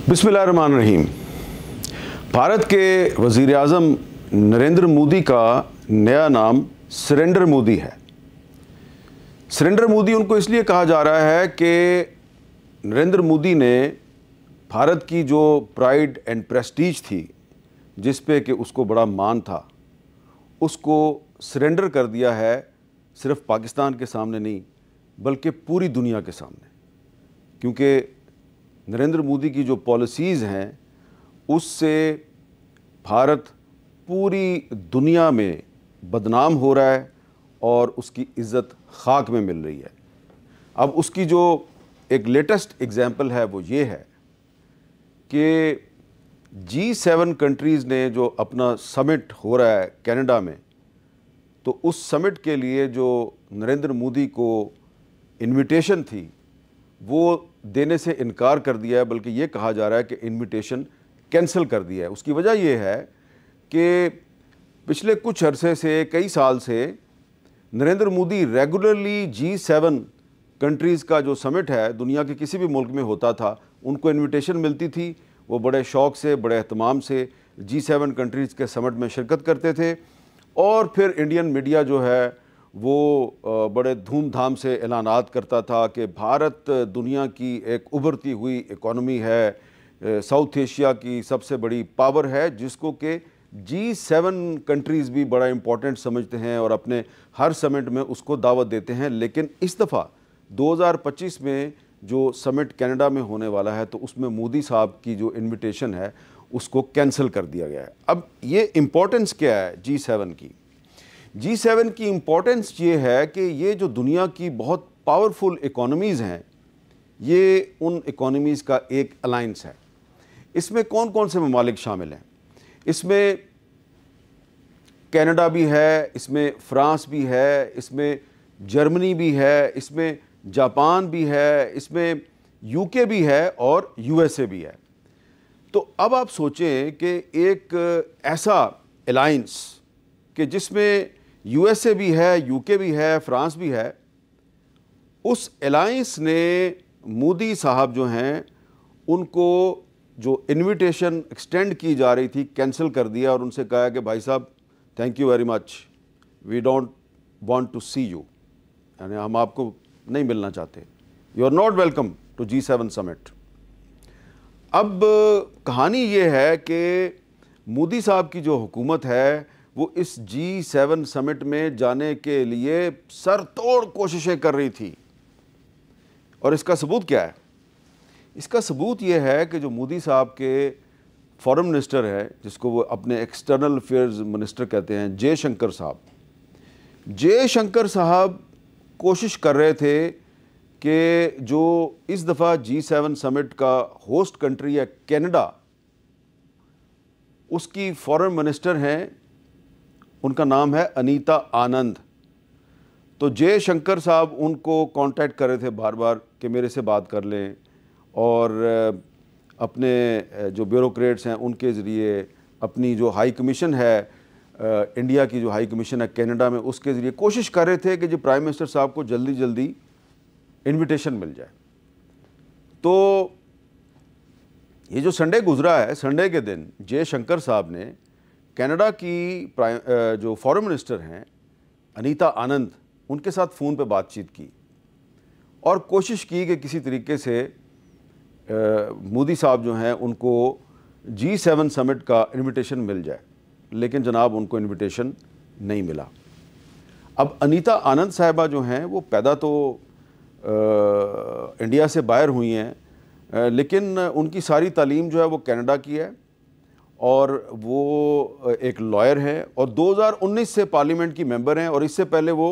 बिस्मिल्लाहिर्रहमानिर्रहीम। भारत के वज़ीर आज़म नरेंद्र मोदी का नया नाम सरेंडर मोदी है। सरेंडर मोदी उनको इसलिए कहा जा रहा है कि नरेंद्र मोदी ने भारत की जो प्राइड एंड प्रेस्टीज थी, जिस पे कि उसको बड़ा मान था, उसको सरेंडर कर दिया है, सिर्फ पाकिस्तान के सामने नहीं बल्कि पूरी दुनिया के सामने। क्योंकि नरेंद्र मोदी की जो पॉलिसीज़ हैं उससे भारत पूरी दुनिया में बदनाम हो रहा है और उसकी इज़्ज़त खाक में मिल रही है। अब उसकी जो एक लेटेस्ट एग्ज़ाम्पल है वो ये है कि G7 कंट्रीज़ ने जो अपना समिट हो रहा है कनाडा में, तो उस समिट के लिए जो नरेंद्र मोदी को इनविटेशन थी वो देने से इनकार कर दिया है, बल्कि ये कहा जा रहा है कि इनविटेशन कैंसिल कर दिया है। उसकी वजह ये है कि पिछले कुछ अरसे से, कई साल से Narendra Modi regularly G7 countries का जो समिट है, दुनिया के किसी भी मुल्क में होता था, उनको इनविटेशन मिलती थी, वो बड़े शौक़ से, बड़े एहतमाम से G7 कंट्रीज़ के समिट में शिरकत करते थे। और फिर इंडियन मीडिया जो है वो बड़े धूमधाम से ऐलानात करता था कि भारत दुनिया की एक उभरती हुई इकॉनमी है, साउथ एशिया की सबसे बड़ी पावर है, जिसको कि G7 कंट्रीज़ भी बड़ा इम्पोर्टेंट समझते हैं और अपने हर समिट में उसको दावत देते हैं। लेकिन इस दफ़ा 2025 में जो समिट कनाडा में होने वाला है, तो उसमें मोदी साहब की जो इन्विटेशन है उसको कैंसिल कर दिया गया है। अब ये इम्पोर्टेंस क्या है G7 की? G7 की इम्पोर्टेंस ये है कि ये जो दुनिया की बहुत पावरफुल इकोनॉमीज़ हैं, ये उन इकोनॉमीज़ का एक अलाइंस है। इसमें कौन कौन से ममालिक शामिल हैं? इसमें कनाडा भी है, इसमें फ्रांस भी है, इसमें जर्मनी भी है, इसमें जापान भी है, इसमें यूके भी है और यूएसए भी है। तो अब आप सोचें कि एक ऐसा अलाइंस कि जिसमें यूएसए भी है, यूके भी है, फ्रांस भी है, उस अलायंस ने मोदी साहब जो हैं उनको जो इनविटेशन एक्सटेंड की जा रही थी कैंसिल कर दिया और उनसे कहा कि भाई साहब thank you very much, we don't want to see you, यानी हम आपको नहीं मिलना चाहते, you are not welcome to G7 summit. अब कहानी ये है कि मोदी साहब की जो हुकूमत है वो इस G7 समिट में जाने के लिए सरतोड़ कोशिशें कर रही थी। और इसका सबूत क्या है? इसका सबूत ये है कि जो मोदी साहब के फॉरेन मिनिस्टर है, जिसको वो अपने एक्सटर्नल अफेयर्स मिनिस्टर कहते हैं, जयशंकर साहब कोशिश कर रहे थे कि जो इस दफ़ा G7 समिट का होस्ट कंट्री है कनाडा, उसकी फॉरेन मिनिस्टर हैं, उनका नाम है अनीता आनंद। तो जयशंकर साहब उनको कांटेक्ट कर रहे थे बार बार कि मेरे से बात कर लें, और अपने जो ब्यूरोक्रेट्स हैं उनके ज़रिए, अपनी जो हाई कमीशन है इंडिया की जो हाई कमीशन है कनाडा में, उसके ज़रिए कोशिश कर रहे थे कि जो प्राइम मिनिस्टर साहब को जल्दी जल्दी इनविटेशन मिल जाए। तो ये जो संडे गुजरा है, संडे के दिन जयशंकर साहब ने कनाडा की जो फॉरेन मिनिस्टर हैं अनीता आनंद, उनके साथ फ़ोन पे बातचीत की और कोशिश की कि किसी तरीके से मोदी साहब जो हैं उनको G7 समिट का इनविटेशन मिल जाए। लेकिन जनाब उनको इनविटेशन नहीं मिला। अब अनीता आनंद साहिबा जो हैं वो पैदा तो इंडिया से बाहर हुई हैं, लेकिन उनकी सारी तालीम जो है वो कनाडा की है और वो एक लॉयर हैं और 2019 से पार्लियामेंट की मेंबर हैं। और इससे पहले वो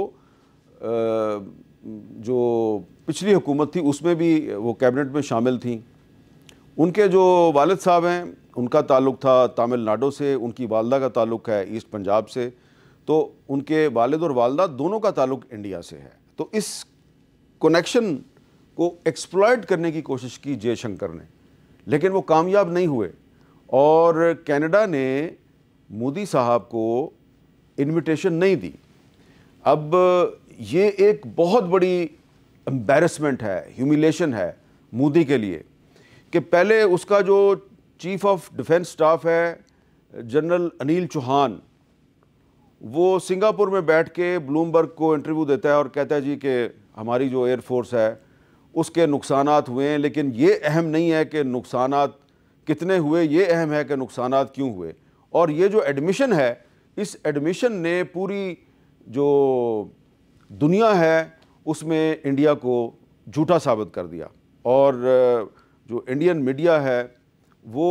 जो पिछली हुकूमत थी उसमें भी वो कैबिनेट में शामिल थी। उनके जो वालिद साहब हैं उनका ताल्लुक़ था तमिलनाडु से, उनकी वालदा का ताल्लुक़ है ईस्ट पंजाब से। तो उनके वालिद और वालदा दोनों का ताल्लुक़ इंडिया से है। तो इस कनेक्शन को एक्सप्लॉइट करने की कोशिश की जयशंकर ने, लेकिन वो कामयाब नहीं हुए और कनाडा ने मोदी साहब को इनविटेशन नहीं दी। अब ये एक बहुत बड़ी एम्बैरेसमेंट है, ह्यूमिलेशन है मोदी के लिए कि पहले उसका जो चीफ ऑफ डिफेंस स्टाफ है जनरल अनिल चौहान, वो सिंगापुर में बैठ के ब्लूमबर्ग को इंटरव्यू देता है और कहता है जी कि हमारी जो एयरफोर्स है उसके नुकसानात हुए हैं, लेकिन ये अहम नहीं है कि नुकसानात कितने हुए, ये अहम है कि नुकसानात क्यों हुए। और ये जो एडमिशन है, इस एडमिशन ने पूरी जो दुनिया है उसमें इंडिया को झूठा साबित कर दिया। और जो इंडियन मीडिया है वो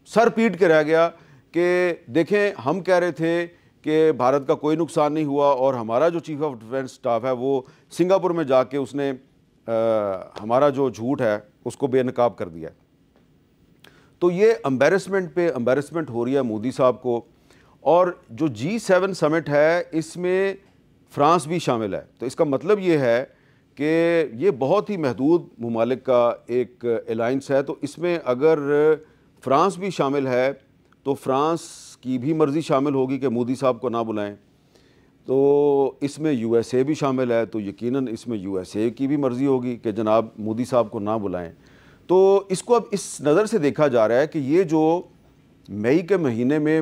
सर पीट के रह गया कि देखें, हम कह रहे थे कि भारत का कोई नुकसान नहीं हुआ और हमारा जो चीफ ऑफ डिफेंस स्टाफ है वो सिंगापुर में जाके उसने हमारा जो झूठ है उसको बेनकाब कर दिया। तो ये एम्बैरेसमेंट पे एम्बैरेसमेंट हो रही है मोदी साहब को। और जो G7 समिट है इसमें फ्रांस भी शामिल है, तो इसका मतलब ये है कि ये बहुत ही महदूद ममालिक का एक अलायंस है। तो इसमें अगर फ्रांस भी शामिल है तो फ्रांस की भी मर्ज़ी शामिल होगी कि मोदी साहब को ना बुलाएं। तो इसमें USA भी शामिल है, तो यकीनन इसमें USA की भी मर्ज़ी होगी कि जनाब मोदी साहब को ना बुलाएं। तो इसको अब इस नज़र से देखा जा रहा है कि ये जो मई के महीने में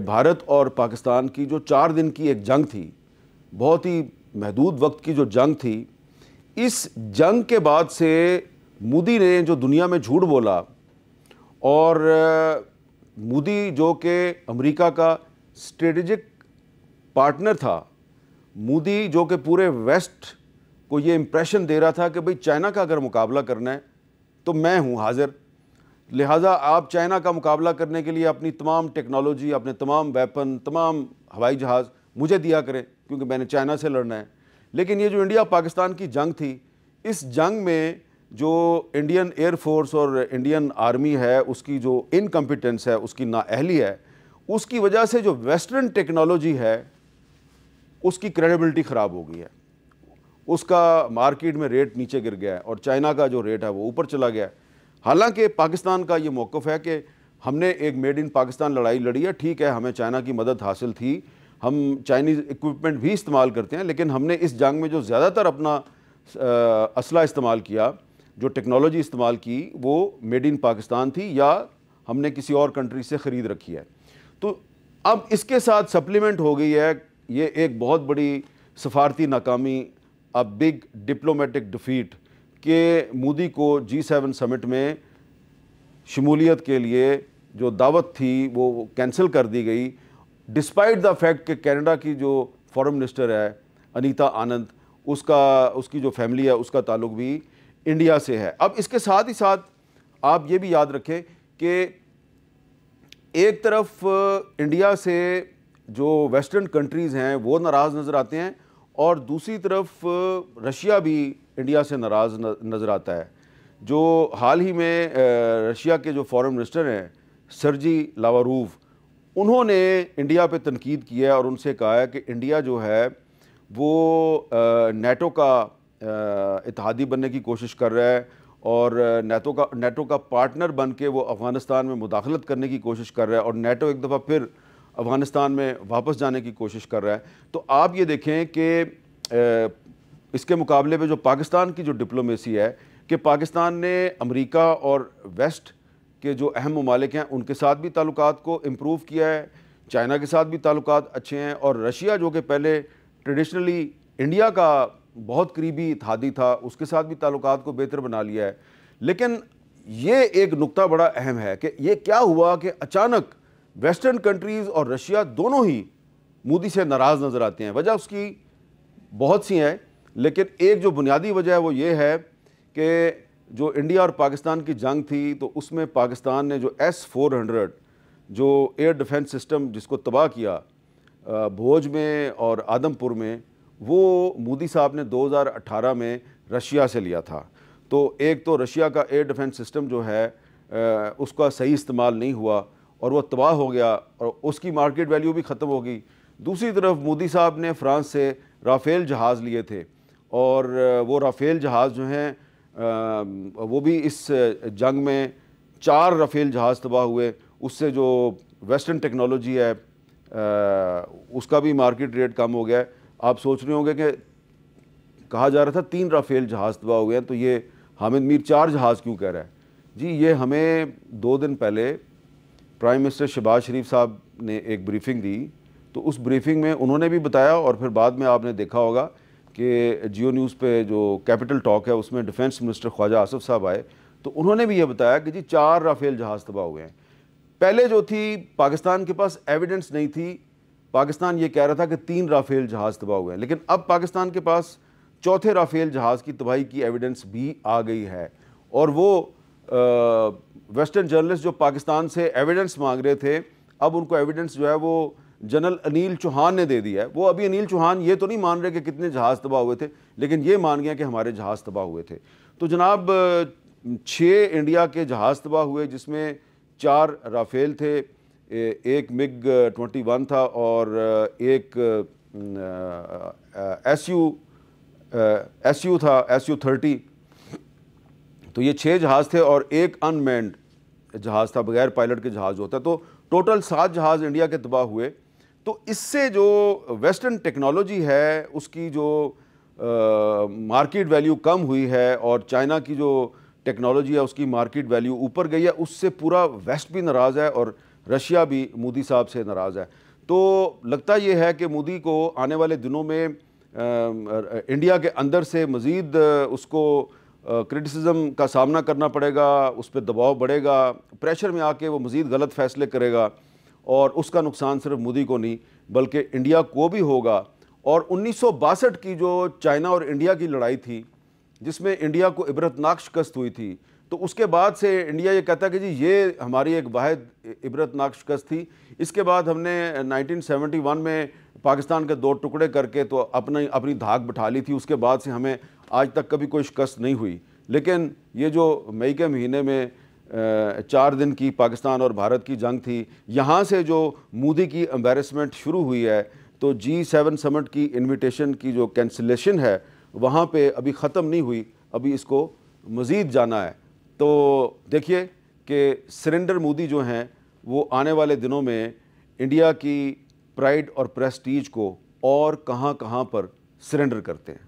भारत और पाकिस्तान की जो 4 दिन की एक जंग थी, बहुत ही महदूद वक्त की जो जंग थी, इस जंग के बाद से मोदी ने जो दुनिया में झूठ बोला, और मोदी जो कि अमेरिका का स्ट्रेटेजिक पार्टनर था, मोदी जो कि पूरे वेस्ट को ये इम्प्रेशन दे रहा था कि भाई चाइना का अगर मुकाबला करना है तो मैं हूँ हाजिर, लिहाजा आप चाइना का मुकाबला करने के लिए अपनी तमाम टेक्नोलॉजी, अपने तमाम वेपन, तमाम हवाई जहाज़ मुझे दिया करें क्योंकि मैंने चाइना से लड़ना है। लेकिन ये जो इंडिया पाकिस्तान की जंग थी, इस जंग में जो इंडियन एयरफोर्स और इंडियन आर्मी है उसकी जो इनकम्पिटेंस है, उसकी नाअहली है, उसकी वजह से जो वेस्टर्न टेक्नोलॉजी है उसकी क्रेडिबिलिटी ख़राब हो गई है, उसका मार्केट में रेट नीचे गिर गया है और चाइना का जो रेट है वो ऊपर चला गया है। हालांकि पाकिस्तान का ये मौक़िफ़ है कि हमने एक मेड इन पाकिस्तान लड़ाई लड़ी है, ठीक है हमें चाइना की मदद हासिल थी, हम चाइनीज़ इक्विपमेंट भी इस्तेमाल करते हैं, लेकिन हमने इस जंग में जो ज़्यादातर अपना असला इस्तेमाल किया, जो टेक्नोलॉजी इस्तेमाल की, वो मेड इन पाकिस्तान थी या हमने किसी और कंट्री से ख़रीद रखी है। तो अब इसके साथ सप्लीमेंट हो गई है ये एक बहुत बड़ी सफारती नाकामी, अ बिग डिप्लोमेटिक डिफीट, कि मोदी को G7 समिट में शमूलियत के लिए जो दावत थी वो कैंसिल कर दी गई, डिस्पाइट द फैक्ट कि कनाडा की जो फॉरेन मिनिस्टर है अनीता आनंद, उसकी जो फैमिली है उसका ताल्लुक भी इंडिया से है। अब इसके साथ ही साथ आप ये भी याद रखें कि एक तरफ इंडिया से जो वेस्टर्न कंट्रीज़ हैं वो नाराज़ नज़र आते हैं और दूसरी तरफ रशिया भी इंडिया से नाराज़ नज़र आता है। जो हाल ही में रशिया के जो फॉरेन मिनिस्टर हैं सर्जी लावारोव, उन्होंने इंडिया पे तनकीद किया है और उनसे कहा है कि इंडिया जो है वो नेटो का इत्तेहादी बनने की कोशिश कर रहा है और नेटो का पार्टनर बन के वो अफ़गानिस्तान में मुदाखलत करने की कोशिश कर रहा है और नेटो एक दफ़ा फिर अफ़गानिस्तान में वापस जाने की कोशिश कर रहा है। तो आप ये देखें कि इसके मुकाबले पे जो पाकिस्तान की जो डिप्लोमेसी है कि पाकिस्तान ने अमेरिका और वेस्ट के जो अहम ममालिक हैं उनके साथ भी ताल्लुकात को इम्प्रूव किया है, चाइना के साथ भी ताल्लुकात अच्छे हैं, और रशिया जो कि पहले ट्रेडिशनली इंडिया का बहुत करीबी इत्तेहादी था उसके साथ भी ताल्लुकात को बेहतर बना लिया है। लेकिन ये एक नुक्ता बड़ा अहम है कि ये क्या हुआ कि अचानक वेस्टर्न कंट्रीज़ और रशिया दोनों ही मोदी से नाराज़ नज़र आते हैं। वजह उसकी बहुत सी हैं, लेकिन एक जो बुनियादी वजह है वो ये है कि जो इंडिया और पाकिस्तान की जंग थी तो उसमें पाकिस्तान ने जो S-400 जो एयर डिफेंस सिस्टम जिसको तबाह किया भोज में और आदमपुर में, वो मोदी साहब ने 2018 में रशिया से लिया था। तो एक तो रशिया का एयर डिफेंस सिस्टम जो है उसका सही इस्तेमाल नहीं हुआ और वह तबाह हो गया और उसकी मार्केट वैल्यू भी ख़त्म हो गई। दूसरी तरफ मोदी साहब ने फ्रांस से राफ़ेल जहाज़ लिए थे और वो राफ़ेल जहाज़ जो हैं वो भी इस जंग में 4 राफ़ेल जहाज़ तबाह हुए। उससे जो वेस्टर्न टेक्नोलॉजी है उसका भी मार्केट रेट कम हो गया है। आप सोच रहे होंगे कि कहा जा रहा था 3 राफ़ेल जहाज़ तबाह हुए हैं, तो ये हामिद मीर 4 जहाज़ क्यों कह रहा है? जी ये हमें 2 दिन पहले प्राइम मिनिस्टर शहबाज शरीफ साहब ने एक ब्रीफिंग दी, तो उस ब्रीफिंग में उन्होंने भी बताया और फिर बाद में आपने देखा होगा कि जियो न्यूज़ पे जो कैपिटल टॉक है उसमें डिफेंस मिनिस्टर ख्वाजा आसिफ साहब आए, तो उन्होंने भी ये बताया कि जी 4 राफेल जहाज़ तबाह हुए हैं। पहले जो थी पाकिस्तान के पास एविडेंस नहीं थी, पाकिस्तान ये कह रहा था कि 3 राफेल जहाज़ तबाह हुए हैं, लेकिन अब पाकिस्तान के पास चौथे राफेल जहाज़ की तबाही की एविडेंस भी आ गई है। और वो वेस्टर्न जर्नलिस्ट जो पाकिस्तान से एविडेंस मांग रहे थे, अब उनको एविडेंस जो है वो जनरल अनिल चौहान ने दे दिया है। वो अभी अनिल चौहान ये तो नहीं मान रहे कि कितने जहाज़ तबाह हुए थे, लेकिन ये मान गए कि हमारे जहाज़ तबाह हुए थे। तो जनाब 6 इंडिया के जहाज़ तबाह हुए, जिसमें 4 राफेल थे, एक मिग 21 था और एक SU था, SU-30। तो ये 6 जहाज़ थे और एक अनमैन्ड जहाज़ था, बगैर पायलट के जहाज़ होता है। तो टोटल 7 जहाज़ इंडिया के तबाह हुए। तो इससे जो वेस्टर्न टेक्नोलॉजी है उसकी जो मार्केट वैल्यू कम हुई है और चाइना की जो टेक्नोलॉजी है उसकी मार्केट वैल्यू ऊपर गई है, उससे पूरा वेस्ट भी नाराज़ है और रशिया भी मोदी साहब से नाराज़ है। तो लगता ये है कि मोदी को आने वाले दिनों में इंडिया के अंदर से मज़ीद उसको क्रिटिसिज्म का सामना करना पड़ेगा, उस पर दबाव बढ़ेगा, प्रेशर में आके वो मज़ीद गलत फ़ैसले करेगा और उसका नुकसान सिर्फ मोदी को नहीं बल्कि इंडिया को भी होगा। और 1962 की जो चाइना और इंडिया की लड़ाई थी, जिसमें इंडिया को इबरतनाक शिकस्त हुई थी, तो उसके बाद से इंडिया ये कहता है कि जी ये हमारी एक वाहिद इबरतनाक शिकस्त थी। इसके बाद हमने 1971 में पाकिस्तान के 2 टुकड़े करके तो अपनी धाक बिठा ली थी। उसके बाद से हमें आज तक कभी कोई शिकस्त नहीं हुई। लेकिन ये जो मई के महीने में 4 दिन की पाकिस्तान और भारत की जंग थी, यहाँ से जो मोदी की एम्बेरसमेंट शुरू हुई है, तो G7 समिट की इन्विटेशन की जो कैंसिलेशन है वहाँ पे अभी ख़त्म नहीं हुई, अभी इसको मज़ीद जाना है। तो देखिए कि सरेंडर मोदी जो हैं वो आने वाले दिनों में इंडिया की प्राइड और प्रेस्टीज को और कहाँ कहाँ पर सरेंडर करते हैं।